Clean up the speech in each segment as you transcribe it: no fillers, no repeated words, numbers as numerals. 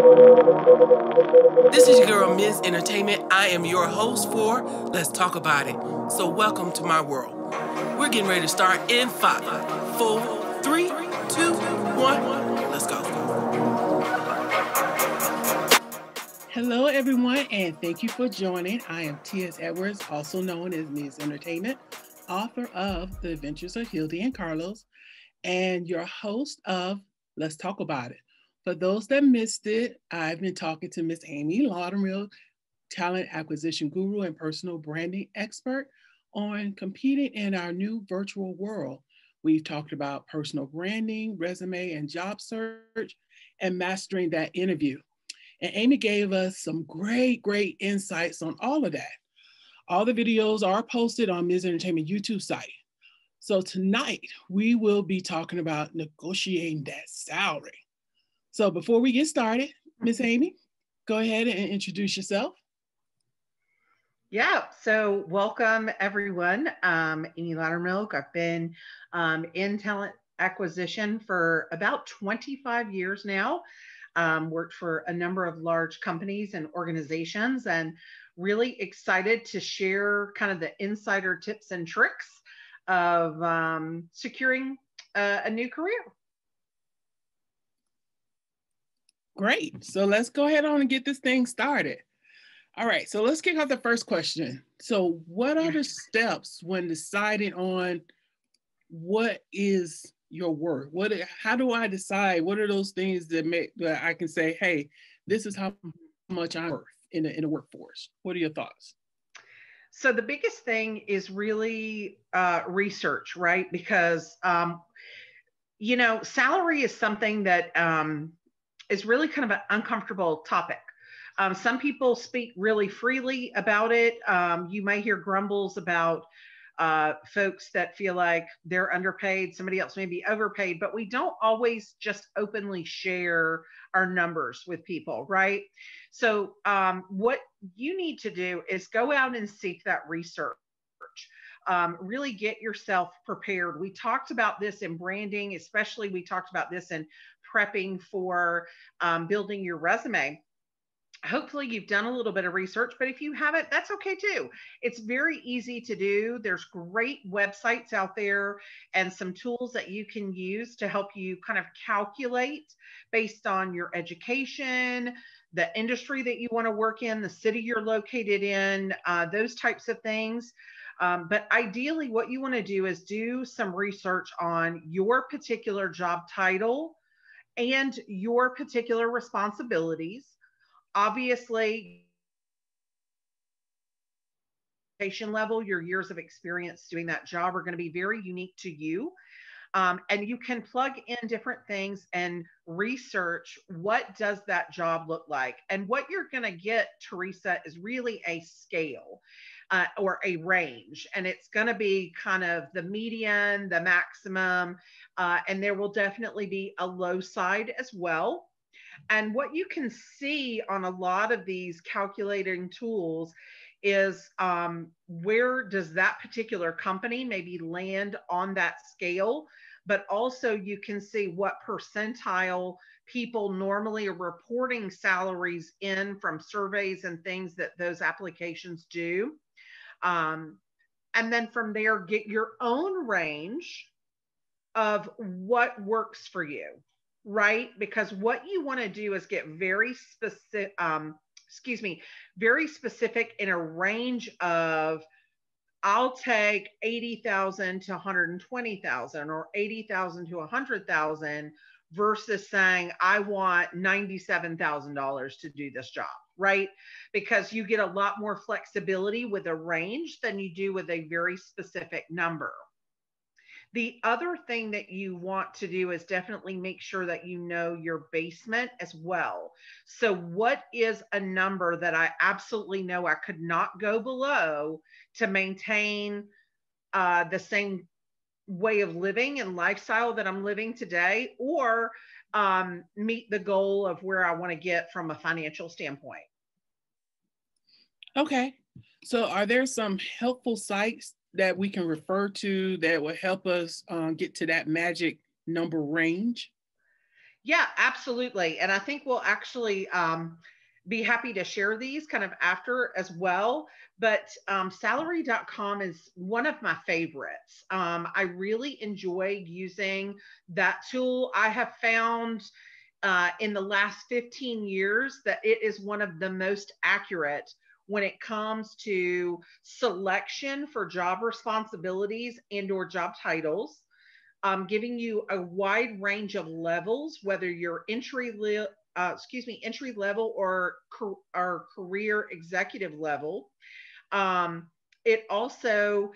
This is your girl, Ms. Entertainment. I am your host for Let's Talk About It. So welcome to my world. We're getting ready to start in 5, 4, 3, 2, 1. Let's go. Hello, everyone, and thank you for joining. I am T.S. Edwards, also known as Ms. Entertainment, author of The Adventures of Hildy and Carlos, and your host of Let's Talk About It. For those that missed it, I've been talking to Miss Amy Loudermilk, talent acquisition guru and personal branding expert, on competing in our new virtual world. We've talked about personal branding, resume, and job search, and mastering that interview. And Amy gave us some great insights on all of that. All the videos are posted on Ms. Entertainment YouTube site. So tonight we will be talking about negotiating that salary. So before we get started, Miss Amy, go ahead and introduce yourself. Yeah, so welcome everyone. Amy Loudermilk. I've been in talent acquisition for about 25 years now. Worked for a number of large companies and organizations, and really excited to share kind of the insider tips and tricks of securing a new career. Great. So let's go ahead on and get this thing started. All right. So let's kick off the first question. So what are the steps when deciding on what is your worth? How do I decide? What are those things that make that I can say, hey, this is how much I'm worth in a workforce? What are your thoughts? So the biggest thing is really research, right? Because salary is something that is really kind of an uncomfortable topic. Some people speak really freely about it. You may hear grumbles about folks that feel like they're underpaid, somebody else may be overpaid, but we don't always just openly share our numbers with people, right? So what you need to do is go out and seek that research. Really get yourself prepared. We talked about this in branding, especially we talked about this in prepping for building your resume. Hopefully you've done a little bit of research, but if you haven't, that's okay too. It's very easy to do. There's great websites out there and some tools that you can use to help you kind of calculate based on your education, the industry that you want to work in, the city you're located in, those types of things. But ideally, what you want to do is do some research on your particular job title and your particular responsibilities. Obviously, level, your years of experience doing that job are going to be very unique to you. And you can plug in different things and research what does that job look like. And what you're going to get, Teresa, is really a scale or a range. And it's going to be kind of the median, the maximum, and there will definitely be a low side as well. And what you can see on a lot of these calculating tools is where does that particular company maybe land on that scale, but also you can see what percentile people normally are reporting salaries in from surveys and things that those applications do. And then from there, get your own range of what works for you, right? Because what you want to do is get very specific, very specific in a range of, I'll take 80,000 to 120,000 or 80,000 to 100,000 versus saying, I want $97,000 to do this job, right? Because you get a lot more flexibility with a range than you do with a very specific number. The other thing that you want to do is definitely make sure that you know your basement as well. So what is a number that I absolutely know I could not go below to maintain the same way of living and lifestyle that I'm living today, or meet the goal of where I want to get from a financial standpoint? Okay. So are there some helpful sites that we can refer to that will help us get to that magic number range? Yeah, absolutely. And I think we'll actually be happy to share these kind of after as well. But salary.com is one of my favorites. I really enjoy using that tool. I have found in the last 15 years that it is one of the most accurate when it comes to selection for job responsibilities and or job titles, giving you a wide range of levels, whether you're entry level or career executive level. Um, it also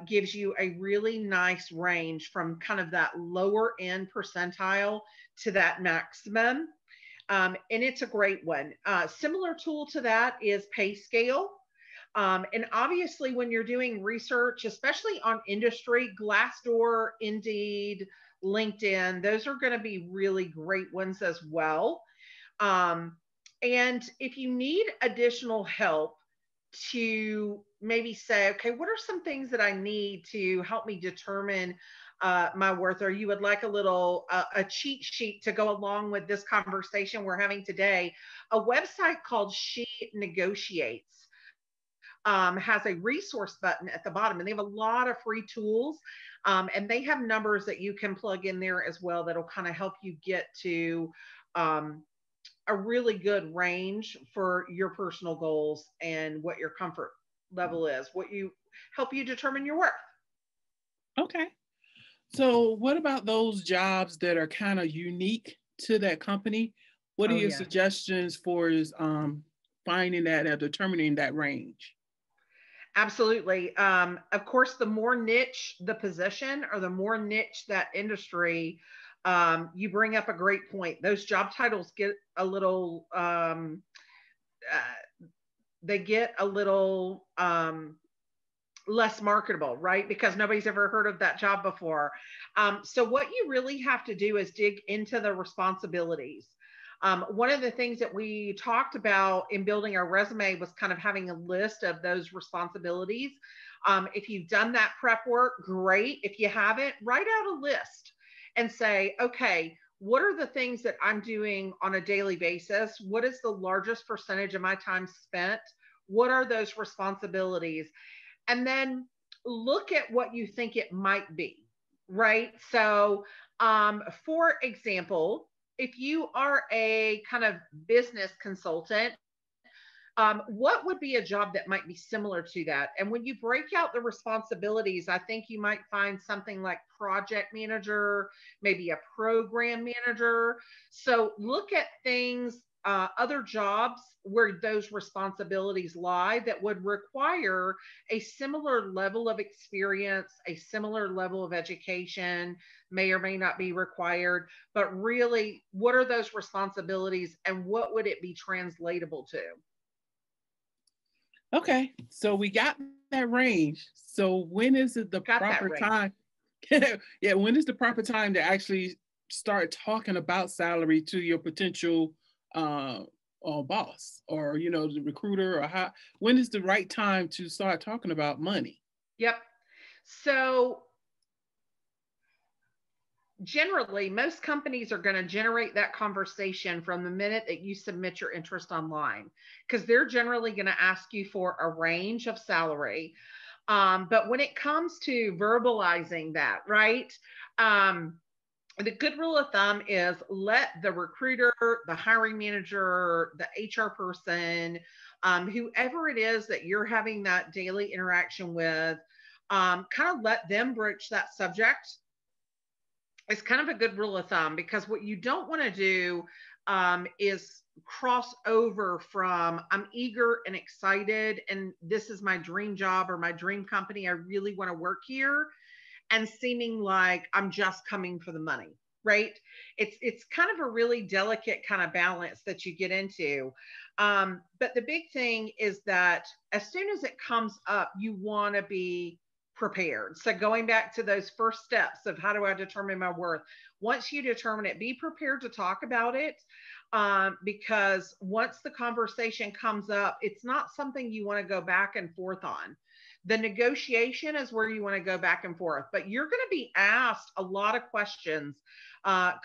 gives you a really nice range from kind of that lower end percentile to that maximum. And it's a great one. Similar tool to that is PayScale. And obviously, when you're doing research, especially on industry, Glassdoor, Indeed, LinkedIn, those are going to be really great ones as well. Um, and if you need additional help to maybe say, okay, what are some things that I need to help me determine my worth, or you would like a little a cheat sheet to go along with this conversation we're having today, a website called She Negotiates has a resource button at the bottom, and they have a lot of free tools. And they have numbers that you can plug in there as well that'll kind of help you get to um, a really good range for your personal goals and what your comfort level is, what you help you determine your worth. Okay. So, what about those jobs that are kind of unique to that company? What are Oh, your yeah. suggestions for is finding that or determining that range? Absolutely. Of course, the more niche the position or the more niche that industry, you bring up a great point. Those job titles get a little, they get a little less marketable, right? Because nobody's ever heard of that job before. So, what you really have to do is dig into the responsibilities. One of the things that we talked about in building our resume was kind of having a list of those responsibilities. If you've done that prep work, great. If you haven't, write out a list and say, okay, what are the things that I'm doing on a daily basis? What is the largest percentage of my time spent? What are those responsibilities? And then look at what you think it might be, right? So, for example, if you are a kind of business consultant, what would be a job that might be similar to that? And when you break out the responsibilities, I think you might find something like project manager, maybe a program manager. So look at things, other jobs where those responsibilities lie that would require a similar level of experience, a similar level of education, may or may not be required, but really, what are those responsibilities and what would it be translatable to? Okay, so we got that range. So when is it the Got that proper range. time? Yeah, when is the proper time to actually start talking about salary to your potential uh, boss or the recruiter or how? When is the right time to start talking about money? Yep. So generally, most companies are going to generate that conversation from the minute that you submit your interest online, because they're generally going to ask you for a range of salary. But when it comes to verbalizing that, right? Um, the good rule of thumb is let the recruiter, the hiring manager, the HR person, whoever it is that you're having that daily interaction with, kind of let them broach that subject. It's kind of a good rule of thumb, because what you don't want to do is cross over from I'm eager and excited and this is my dream job or my dream company. I really want to work here, and seeming like I'm just coming for the money, right? It's kind of a really delicate kind of balance that you get into. But the big thing is that as soon as it comes up, you want to be prepared. So going back to those first steps of how do I determine my worth? Once you determine it, be prepared to talk about it. Because once the conversation comes up, it's not something you want to go back and forth on. The negotiation is where you want to go back and forth, but you're going to be asked a lot of questions.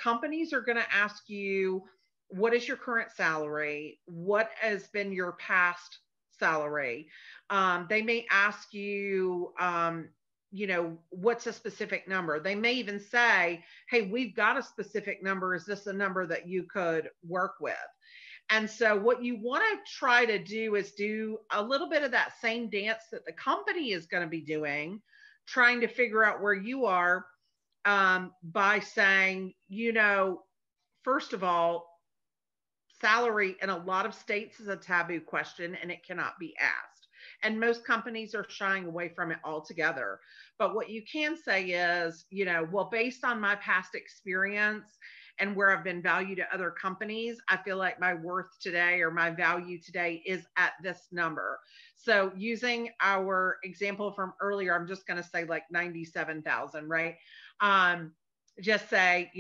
Companies are going to ask you, what is your current salary? What has been your past salary? They may ask you, what's a specific number? They may even say, hey, we've got a specific number. Is this a number that you could work with? And so, what you want to try to do is do a little bit of that same dance that the company is going to be doing, trying to figure out where you are, by saying, first of all, salary in a lot of states is a taboo question and it cannot be asked. And most companies are shying away from it altogether. But what you can say is, well, based on my past experience and where I've been valued at other companies, I feel like my worth today or my value today is at this number. So using our example from earlier, I'm just going to say like 97,000, right? Um, just say,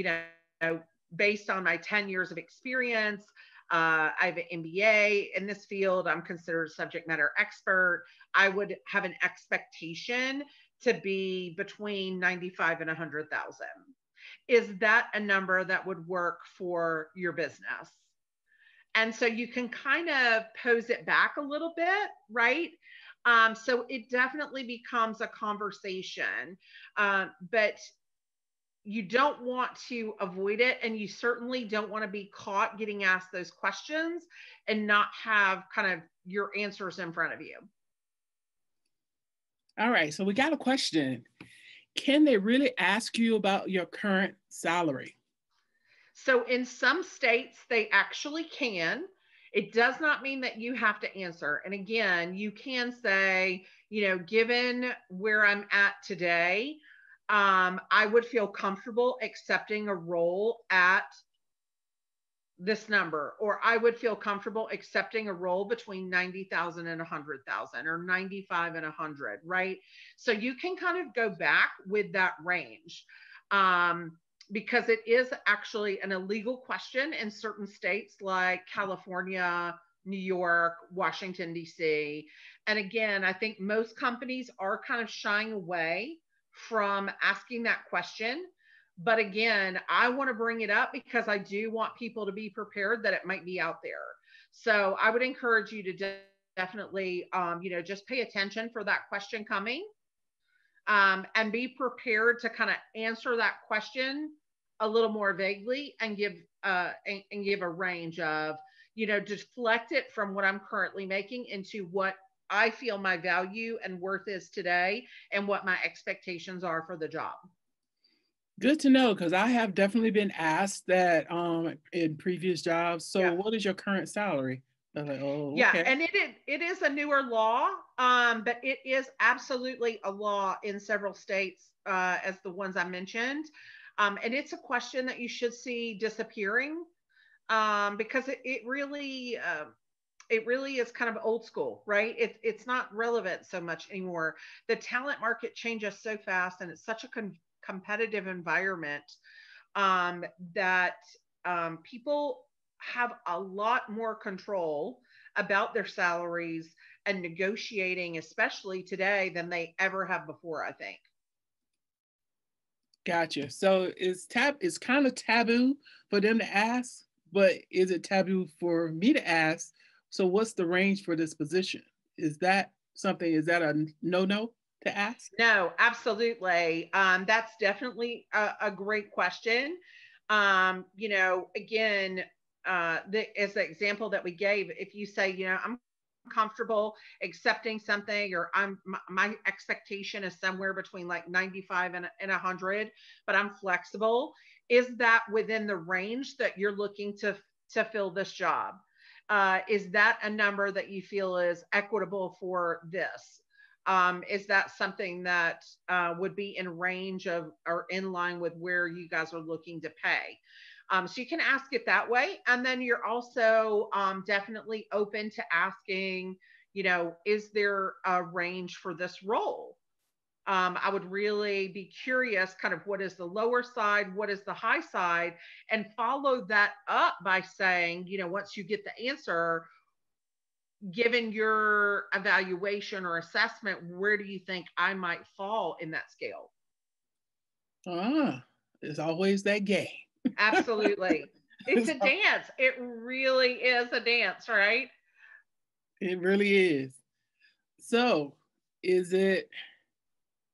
based on my 10 years of experience, I have an MBA in this field. I'm considered a subject matter expert. I would have an expectation to be between 95 and 100,000. Is that a number that would work for your business? And so you can kind of pose it back a little bit, right? So it definitely becomes a conversation, but you don't want to avoid it, and you certainly don't want to be caught getting asked those questions and not have kind of your answers in front of you. All right, so we got a question. Can they really ask you about your current salary? So in some states, they actually can. It does not mean that you have to answer. And again, you can say, given where I'm at today, I would feel comfortable accepting a role at this number, or I would feel comfortable accepting a role between 90,000 and 100,000, or 95 and 100, right? So you can kind of go back with that range, because it is actually an illegal question in certain states like California, New York, Washington, D.C. And again, I think most companies are kind of shying away from asking that question. But again, I want to bring it up because I do want people to be prepared that it might be out there. So I would encourage you to definitely, just pay attention for that question coming, and be prepared to kind of answer that question a little more vaguely and give a range of, deflect it from what I'm currently making into what I feel my value and worth is today and what my expectations are for the job. Good to know, because I have definitely been asked that in previous jobs. So Yeah. what is your current salary? I was like, oh, Yeah, okay. and it is a newer law, but it is absolutely a law in several states, as the ones I mentioned, and it's a question that you should see disappearing, because it really is kind of old school, right? It's not relevant so much anymore. The talent market changes so fast, and it's such a competitive environment, that people have a lot more control about their salaries and negotiating, especially today, than they ever have before, I think. Gotcha. So it's kind of taboo for them to ask, but is it taboo for me to ask? So what's the range for this position? Is that something? Is that a no to ask? No, absolutely. That's definitely a great question. Again, as the example that we gave, if you say, I'm comfortable accepting something, or my expectation is somewhere between like 95 and 100, but I'm flexible. Is that within the range that you're looking to fill this job? Is that a number that you feel is equitable for this? Is that something that would be in range of or in line with where you guys are looking to pay? So you can ask it that way. And then you're also, definitely open to asking, is there a range for this role? I would really be curious kind of what is the lower side, what is the high side, and follow that up by saying, once you get the answer, given your evaluation or assessment, where do you think I might fall in that scale? Ah, it's always that game. Absolutely. It's It's a dance. It really is a dance, right? it really is. So, is it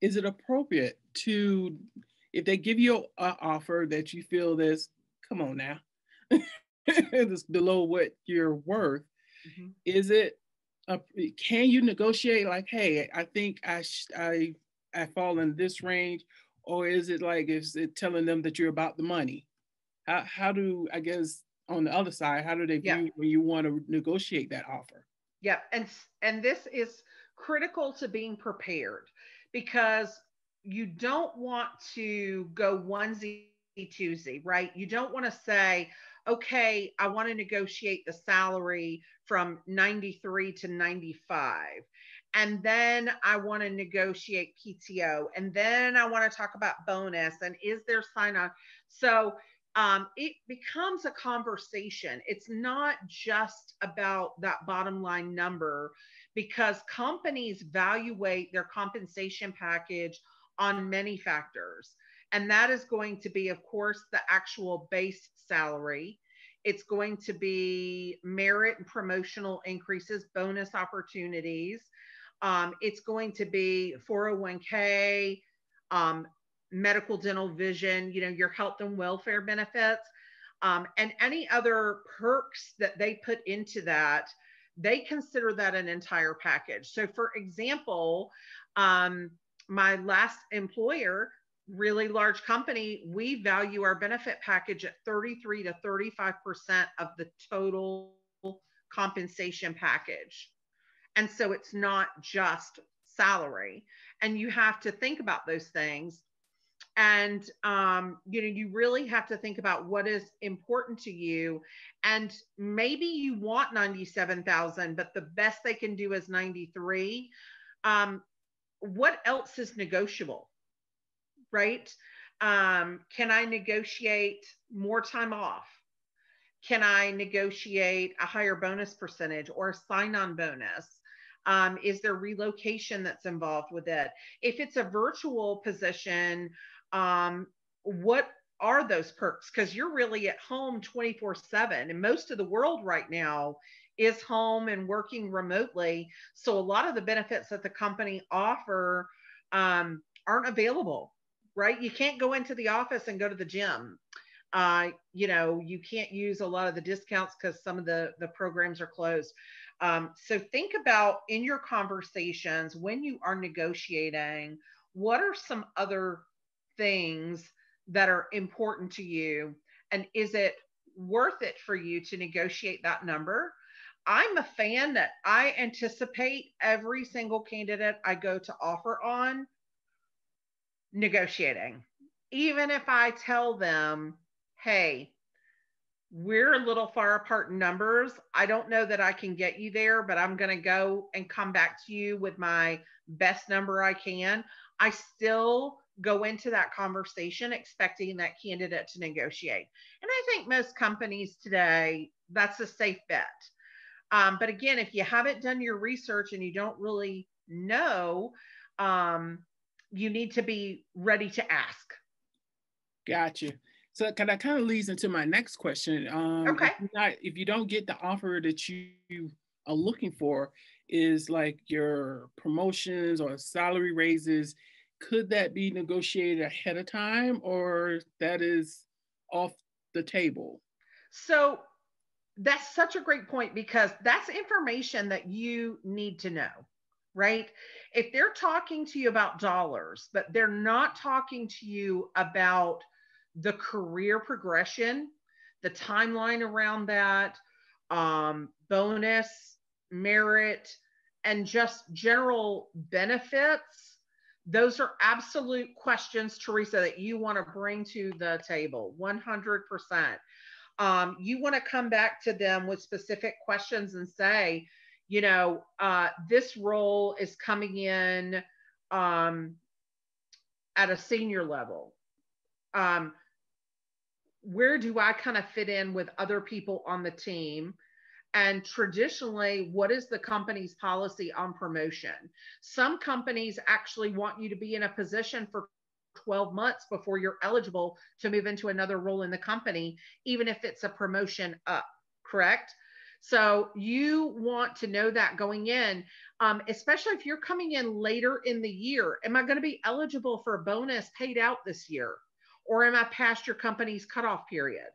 is it appropriate to, if they give you an offer that you feel this, come on now, it's below what you're worth, Mhm. is it a, can you negotiate like, hey, I think I fall in this range, or is it like, is it telling them that you're about the money? How do, I guess, on the other side, how do they Yep. view when you want to negotiate that offer? Yep. And this is critical to being prepared, because you don't want to go onesie twosie, right? You don't want to say, okay, I want to negotiate the salary from 93 to 95. And then I want to negotiate PTO. And then I want to talk about bonus and is there sign on. So it becomes a conversation. It's not just about that bottom line number, because companies evaluate their compensation package on many factors. And that is going to be, of course, the actual base salary. It's going to be merit and promotional increases, bonus opportunities. It's going to be 401k, um, medical, dental, vision, your health and welfare benefits, and any other perks that they put into that. They consider that an entire package. So, for example, um, my last employer, really large company, we value our benefit package at 33 to 35% of the total compensation package. And so it's not just salary. And you have to think about those things. And you really have to think about what is important to you. And maybe you want 97,000, but the best they can do is 93. um, what else is negotiable, right? Can I negotiate more time off? Can I negotiate a higher bonus percentage or a sign on bonus? Is there relocation that's involved with it? If it's a virtual position, what are those perks? Because you're really at home 24/7, and most of the world right now is home and working remotely. So a lot of the benefits that the company offer aren't available, right? You can't go into the office and go to the gym. You can't use a lot of the discounts because some of the programs are closed. So think about in your conversations when you are negotiating, what are some other things that are important to you, and is it worth it for you to negotiate that number? I'm a fan that I anticipate every single candidate I go to offer on negotiating. Even if I tell them, hey, we're a little far apart in numbers. I don't know that I can get you there, but I'm going to go and come back to you with my best number I can. I still go into that conversation expecting that candidate to negotiate. And I think most companies today, that's a safe bet. But again, if you haven't done your research and you don't really know, um, you need to be ready to ask. Gotcha. So that kind of leads into my next question. Okay. If you don't get the offer that you are looking for, is like your promotions or salary raises, could that be negotiated ahead of time, or that is off the table? So that's such a great point, because that's information that you need to know, right? If they're talking to you about dollars, but they're not talking to you about the career progression, the timeline around that, bonus, merit, and just general benefits, those are absolute questions, Teresa, that you want to bring to the table 100%. You want to come back to them with specific questions and say, this role is coming in um, at a senior level. Um, where do I kind of fit in with other people on the team? And traditionally, what is the company's policy on promotion? Some companies actually want you to be in a position for 12 months before you're eligible to move into another role in the company, even if it's a promotion up, correct? So you want to know that going in, especially if you're coming in later in the year. Am I going to be eligible for a bonus paid out this year? Or am I past your company's cutoff period?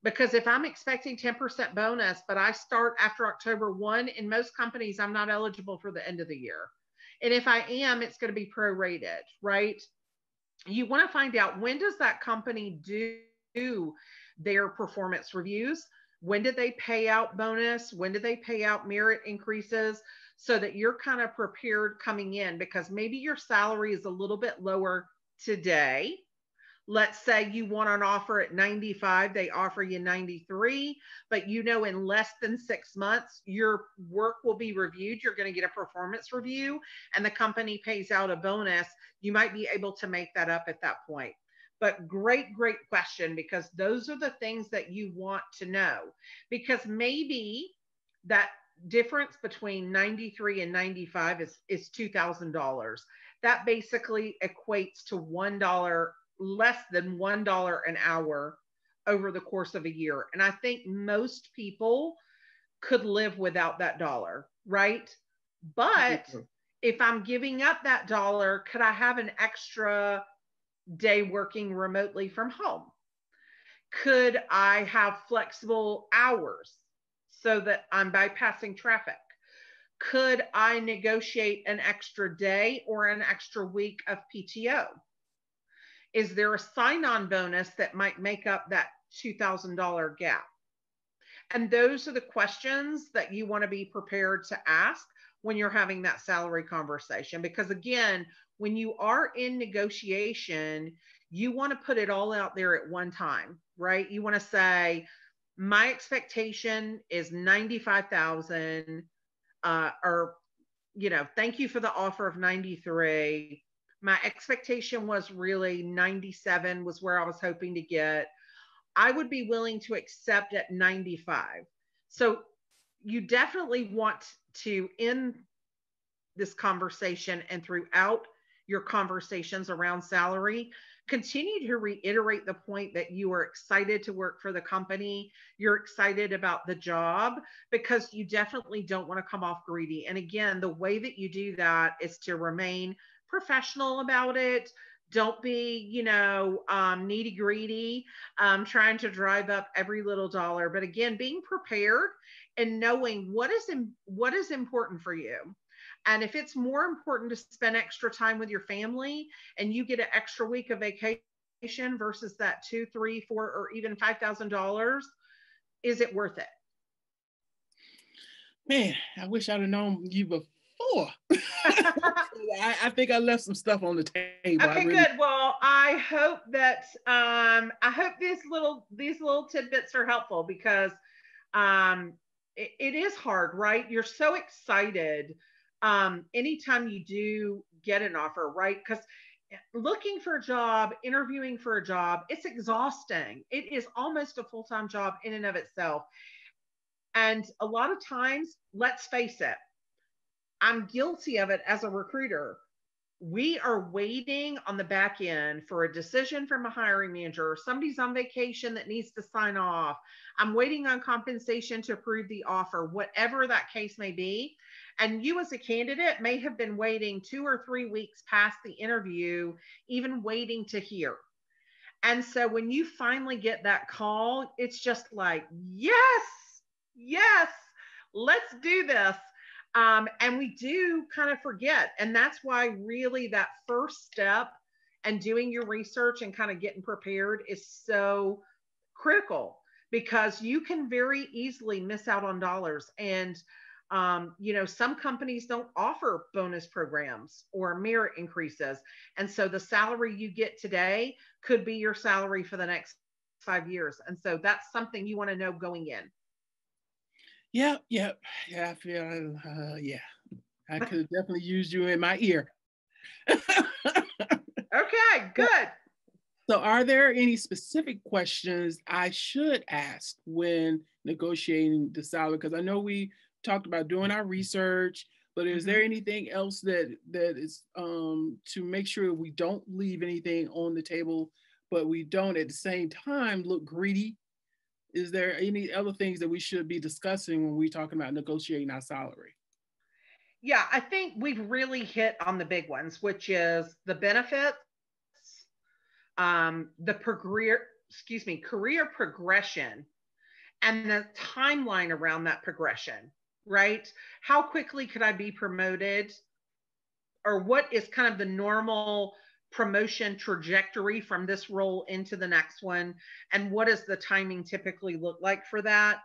Because if I'm expecting 10% bonus, but I start after October 1, in most companies, I'm not eligible for the end of the year. And if I am, it's going to be prorated, right? You want to find out, when does that company do their performance reviews? When did they pay out bonus? When did they pay out merit increases? So that you're kind of prepared coming in, because maybe your salary is a little bit lower today. Let's say you want an offer at 95, they offer you 93, but you know in less than 6 months, your work will be reviewed. You're going to get a performance review and the company pays out a bonus. You might be able to make that up at that point. But great, great question, because those are the things that you want to know. Because maybe that difference between 93 and 95 is $2,000. That basically equates to $1, less than $1 an hour over the course of a year. And I think most people could live without that dollar, right? But if I'm giving up that dollar, could I have an extra day working remotely from home? Could I have flexible hours so that I'm bypassing traffic? Could I negotiate an extra day or an extra week of PTO? Is there a sign on bonus that might make up that $2,000 gap? And those are the questions that you want to be prepared to ask when you're having that salary conversation. Because again, when you are in negotiation, you want to put it all out there at one time, right? You want to say, my expectation is 95,000, or, thank you for the offer of 93. My expectation was really 97 was where I was hoping to get. I would be willing to accept at 95. So you definitely want to end this conversation, and throughout your conversations around salary, continue to reiterate the point that you are excited to work for the company. You're excited about the job, because you definitely don't want to come off greedy. And again, the way that you do that is to remain professional about it. Don't be, needy greedy, trying to drive up every little dollar. But again, being prepared and knowing what is important for you. And if it's more important to spend extra time with your family and you get an extra week of vacation versus that 2, 3, 4, or even $5,000, is it worth it? Man, I wish I'd have known you before. I think I left some stuff on the table. Okay, good. Well, I hope that I hope these little tidbits are helpful, because it is hard, right? You're so excited anytime you do get an offer, right? Because looking for a job, interviewing for a job, it's exhausting. It is almost a full-time job in and of itself. And a lot of times, let's face it, I'm guilty of it as a recruiter. We are waiting on the back end for a decision from a hiring manager. Somebody's on vacation that needs to sign off. I'm waiting on compensation to approve the offer, whatever that case may be. And you as a candidate may have been waiting 2 or 3 weeks past the interview, even waiting to hear. And so when you finally get that call, it's just like, yes, yes, let's do this. And we do kind of forget. And that's why really that first step and doing your research and kind of getting prepared is so critical, because you can very easily miss out on dollars. And, some companies don't offer bonus programs or merit increases. And so the salary you get today could be your salary for the next 5 years. And so that's something you want to know going in. Yeah. I feel, yeah, I could have definitely used you in my ear. Okay, good. So, are there any specific questions I should ask when negotiating the salary? Because I know we talked about doing our research, but is there Mhm. anything else that is to make sure we don't leave anything on the table, but we don't at the same time look greedy? Is there any other things that we should be discussing when we're talking about negotiating our salary? Yeah, I think we've really hit on the big ones, which is the benefits, the career progression, and the timeline around that progression, right? How quickly could I be promoted? Or what is kind of the normal promotion trajectory from this role into the next one? And what does the timing typically look like for that?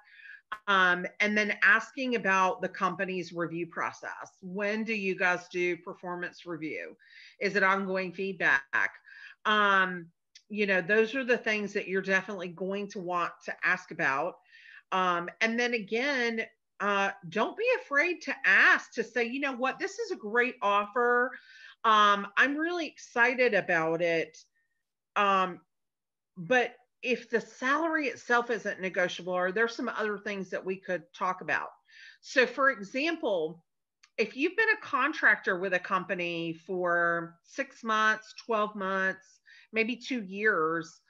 And then asking about the company's review process. When do you guys do performance review? Is it ongoing feedback? Um, those are the things that you're definitely going to want to ask about. And then again, don't be afraid to ask to say, you know what, this is a great offer. I'm really excited about it. Um, but if the salary itself isn't negotiable, or there's some other things that we could talk about. So, for example, if you've been a contractor with a company for 6 months, 12 months, maybe 2 years,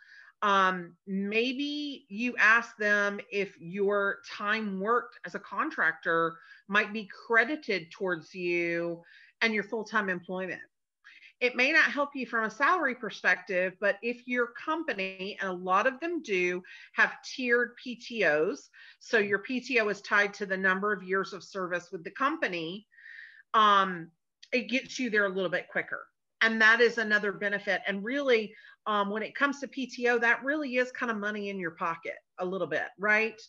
maybe you ask them if your time worked as a contractor might be credited towards you and your full time employment. It may not help you from a salary perspective, but if your company, and a lot of them do, have tiered PTOs, so your PTO is tied to the number of years of service with the company, um, it gets you there a little bit quicker. And that is another benefit. And really, when it comes to PTO, that really is kind of money in your pocket a little bit, right?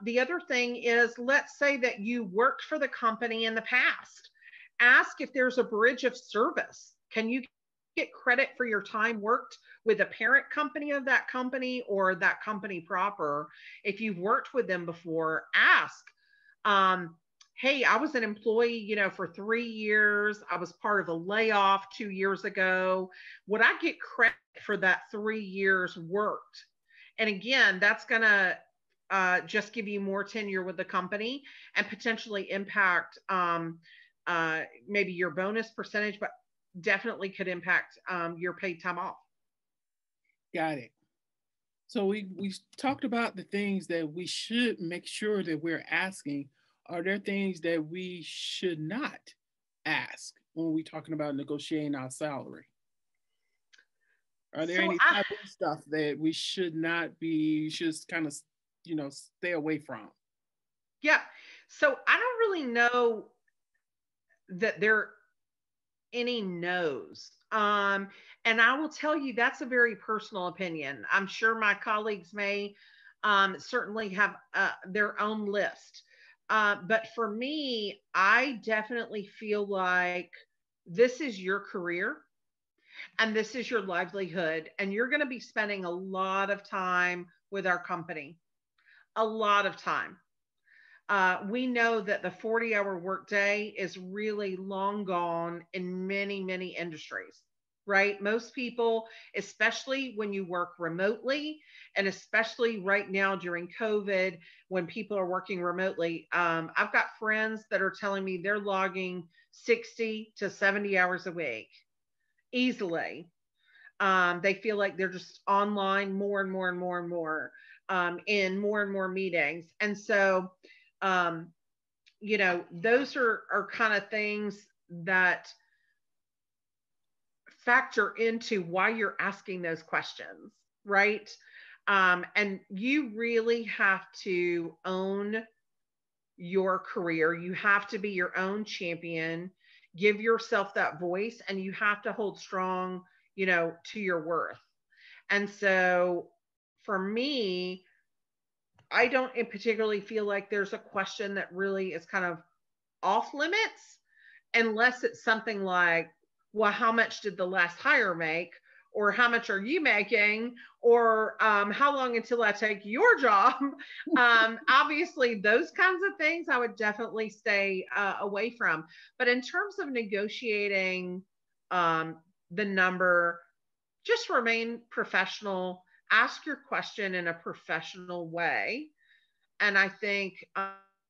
The other thing is, let's say that you worked for the company in the past. Ask if there's a bridge of service. Can you get credit for your time worked with a parent company of that company or that company proper? If you've worked with them before, ask. Um, hey, I was an employee, for 3 years. I was part of a layoff 2 years ago. Would I get credit for that 3 years worked? And again, that's going to just give you more tenure with the company and potentially impact maybe your bonus percentage, but definitely could impact your paid time off. Got it. So we talked about the things that we should make sure that we're asking. Are there things that we should not ask when we're talking about negotiating our salary? Are there So any I, taboo stuff that we should not be just kind of stay away from? yeah. So I don't really know that there any no's. And I will tell you that's a very personal opinion. I'm sure my colleagues may certainly have their own list. But for me, I definitely feel like this is your career and this is your livelihood, and you're going to be spending a lot of time with our company, a lot of time. We know that the 40-hour workday is really long gone in many, many industries, right? Most people, especially when you work remotely, and especially right now during COVID, when people are working remotely, I've got friends that are telling me they're logging 60 to 70 hours a week easily. They feel like they're just online more and more and more and more in more and more meetings. And so, um, those are kind of things that factor into why you're asking those questions, right? And you really have to own your career. You have to be your own champion, give yourself that voice, and you have to hold strong, to your worth. And so for me, I don't particularly feel like there's a question that really is kind of off limits unless it's something like, well, how much did the last hire make? Or how much are you making? Or how long until I take your job? Obviously, those kinds of things I would definitely stay away from. But in terms of negotiating um, the number, just remain professional, ask your question in a professional way, and I think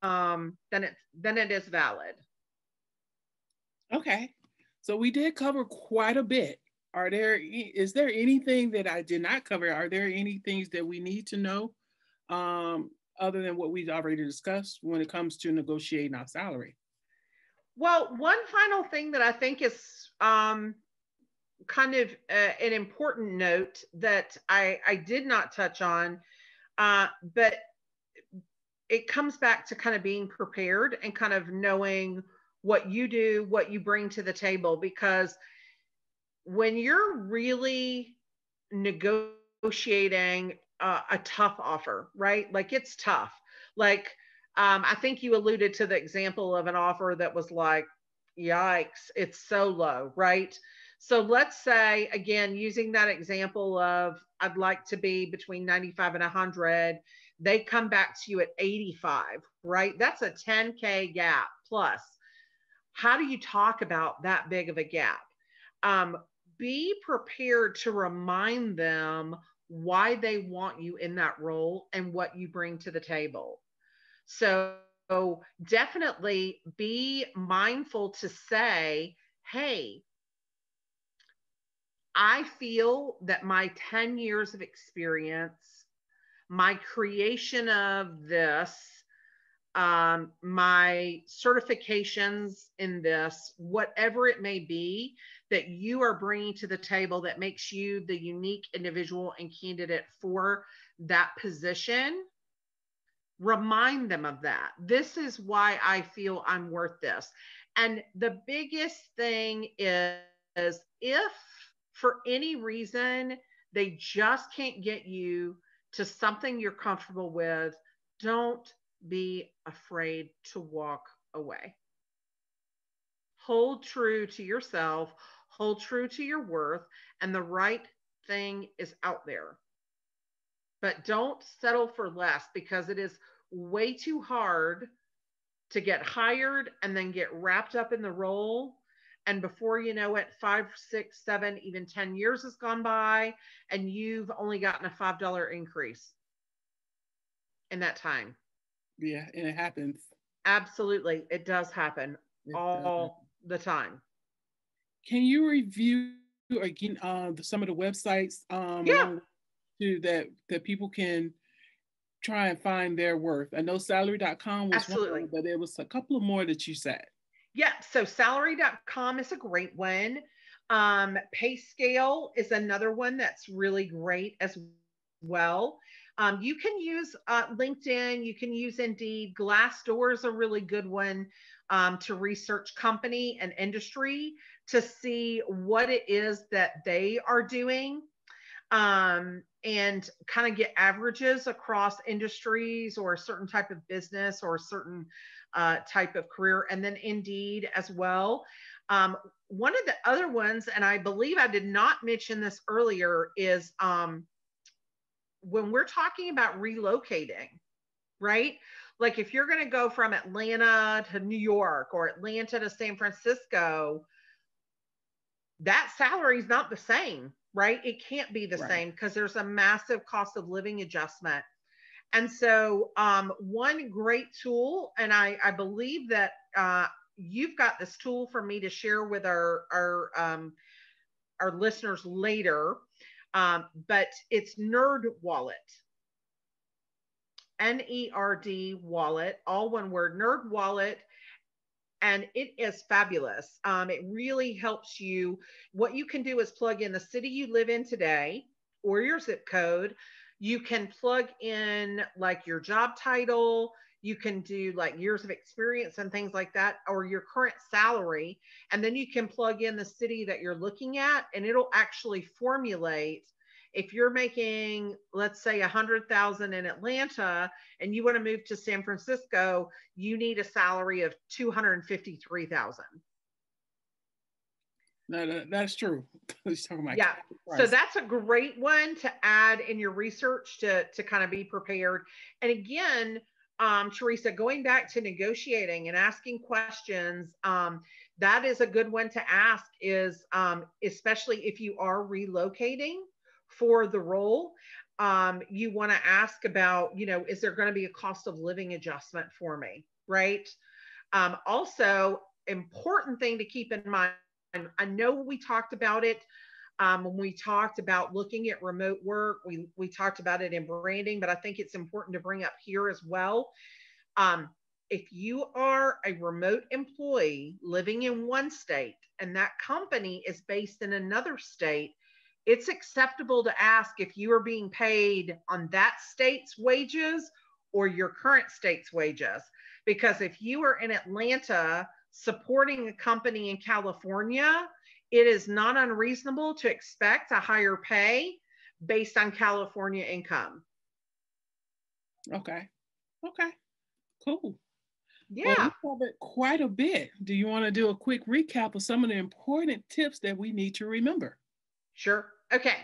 then it is valid. Okay. So we did cover quite a bit. Is there anything that I did not cover? Are there any things that we need to know other than what we've already discussed when it comes to negotiating our salary? Well, one final thing that I think is kind of an important note that I did not touch on, but it comes back to kind of being prepared and kind of knowing what you do, what you bring to the table. Because when you're really negotiating a tough offer, right? Like it's tough. Like, I think you alluded to the example of an offer that was like, yikes, it's so low, right? So let's say, again, using that example of I'd like to be between 95 and 100, they come back to you at 85, right? That's a 10K gap plus. How do you talk about that big of a gap? Um, be prepared to remind them why they want you in that role and what you bring to the table. So definitely be mindful to say, hey, I feel that my 10 years of experience, my creation of this, my certifications in this, whatever it may be, that you are bringing to the table that makes you the unique individual and candidate for that position. Remind them of that. This is why I feel I'm worth this. And the biggest thing is if for any reason they just can't get you to something you're comfortable with, don't be afraid to walk away. Hold true to yourself, hold true to your worth, and the right thing is out there. But don't settle for less because it is way too hard to get hired and then get wrapped up in the role. And before you know it, 5, 6, 7, even 10 years has gone by, and you've only gotten a $5 increase in that time. Yeah, and it happens. Absolutely. It does happen It does all happen. the time. Can you review again some of the websites Yeah, along to that people can try and find their worth? I know salary.com was one of absolutely. them, but there was a couple of more that you said. Yeah, so salary.com is a great one. Payscale is another one that's really great as well. You can use LinkedIn, you can use Indeed. Glassdoor is a really good one to research company and industry to see what it is that they are doing, and kind of get averages across industries or a certain type of business or a certain type of career. And then Indeed as well. One of the other ones, and I believe I did not mention this earlier, is when we're talking about relocating, right? Like if you're going to go from Atlanta to New York or Atlanta to San Francisco, that salary is not the same, right? It can't be the Right. same because there's a massive cost of living adjustment. And so, one great tool, and I believe that you've got this tool for me to share with our listeners later, but it's Nerd Wallet, NERD Wallet, all one word, Nerd Wallet, and it is fabulous. It really helps you. What you can do is plug in the city you live in today or your zip code. You can plug in like your job title. You can do like years of experience and things like that, or your current salary. And then you can plug in the city that you're looking at, and it'll actually formulate if you're making, let's say, 100,000 in Atlanta and you want to move to San Francisco, you need a salary of 253,000. No, that's true. He's talking about Yeah. capital So price. that's a great one to add in your research to kind of be prepared. And again, Teresa, going back to negotiating and asking questions, that is a good one to ask, is especially if you are relocating for the role. You want to ask about, is there going to be a cost of living adjustment for me? Right. Also, important thing to keep in mind, I know we talked about it when we talked about looking at remote work, we talked about it in branding, but I think it's important to bring up here as well. Um, if you are a remote employee living in one state and that company is based in another state, it's acceptable to ask if you are being paid on that state's wages or your current state's wages. Because if you are in Atlanta supporting a company in California, it is not unreasonable to expect a higher pay based on California income. Okay. Okay. Cool. Well, we Yeah. covered quite a bit. Do you want to do a quick recap of some of the important tips that we need to remember? Sure. Okay.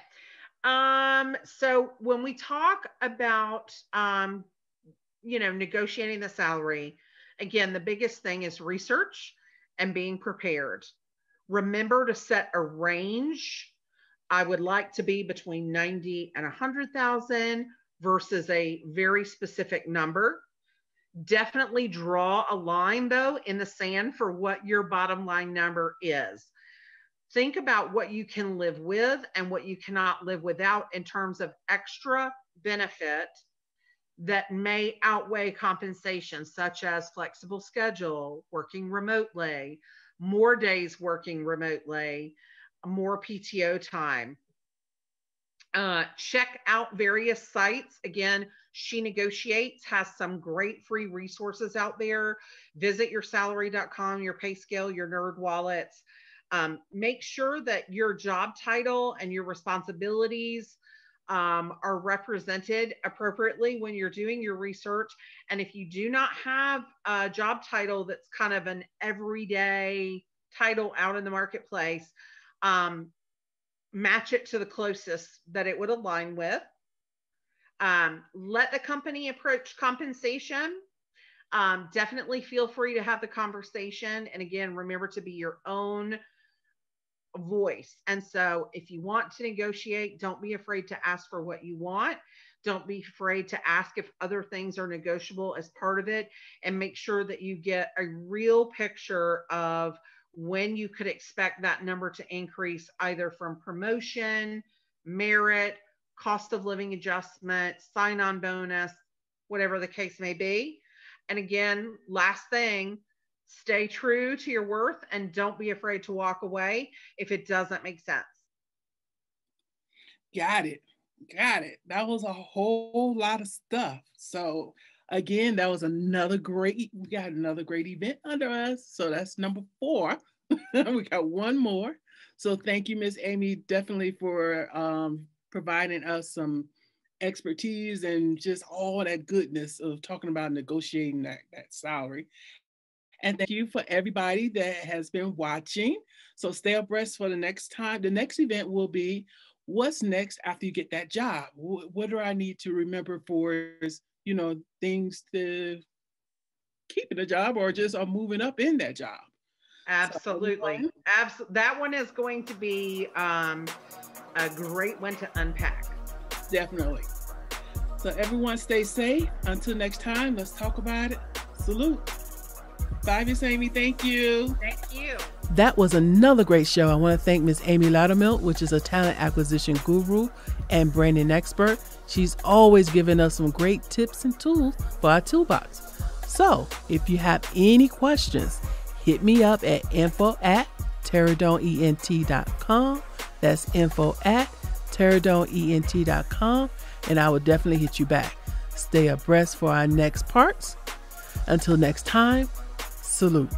So when we talk about negotiating the salary, again, the biggest thing is research and being prepared. Remember to set a range. I would like to be between 90 and 100,000 versus a very specific number. Definitely draw a line though in the sand for what your bottom line number is. Think about what you can live with and what you cannot live without in terms of extra benefit that may outweigh compensation, such as flexible schedule, working remotely, more days working remotely, more PTO time. Check out various sites. Again, She Negotiates has some great free resources out there. Visit yoursalary.com, your pay scale, your nerd wallets. Make sure that your job title and your responsibilities are represented appropriately when you're doing your research. And if you do not have a job title that's kind of an everyday title out in the marketplace, match it to the closest that it would align with. Let the company approach compensation. Definitely feel free to have the conversation. And again, remember to be your own voice. And so if you want to negotiate, don't be afraid to ask for what you want. Don't be afraid to ask if other things are negotiable as part of it, and make sure that you get a real picture of when you could expect that number to increase, either from promotion, merit, cost of living adjustment, sign-on bonus, whatever the case may be. And again, last thing, stay true to your worth and don't be afraid to walk away if it doesn't make sense. Got it. Got it. That was a whole lot of stuff. So again, that was we got another great event under us. So that's number 4. We got one more. So thank you, Miss Amy, definitely for providing us some expertise and just all that goodness of talking about negotiating that salary. And thank you for everybody that has been watching. So stay abreast for the next time. The next event will be what's next after you get that job. What do I need to remember for, things to keep in a job or just are moving up in that job. Absolutely. That one is going to be a great one to unpack. Definitely. So everyone stay safe. Until next time, let's talk about it. Salute. Bye, Miss Amy. Thank you. Thank you. That was another great show. I want to thank Miss Amy Loudermilk, which is a talent acquisition guru and branding expert. She's always giving us some great tips and tools for our toolbox. So if you have any questions, hit me up at info@terradoneent.com. That's info@terradoneent.com, and I will definitely hit you back. Stay abreast for our next parts. Until next time, salute.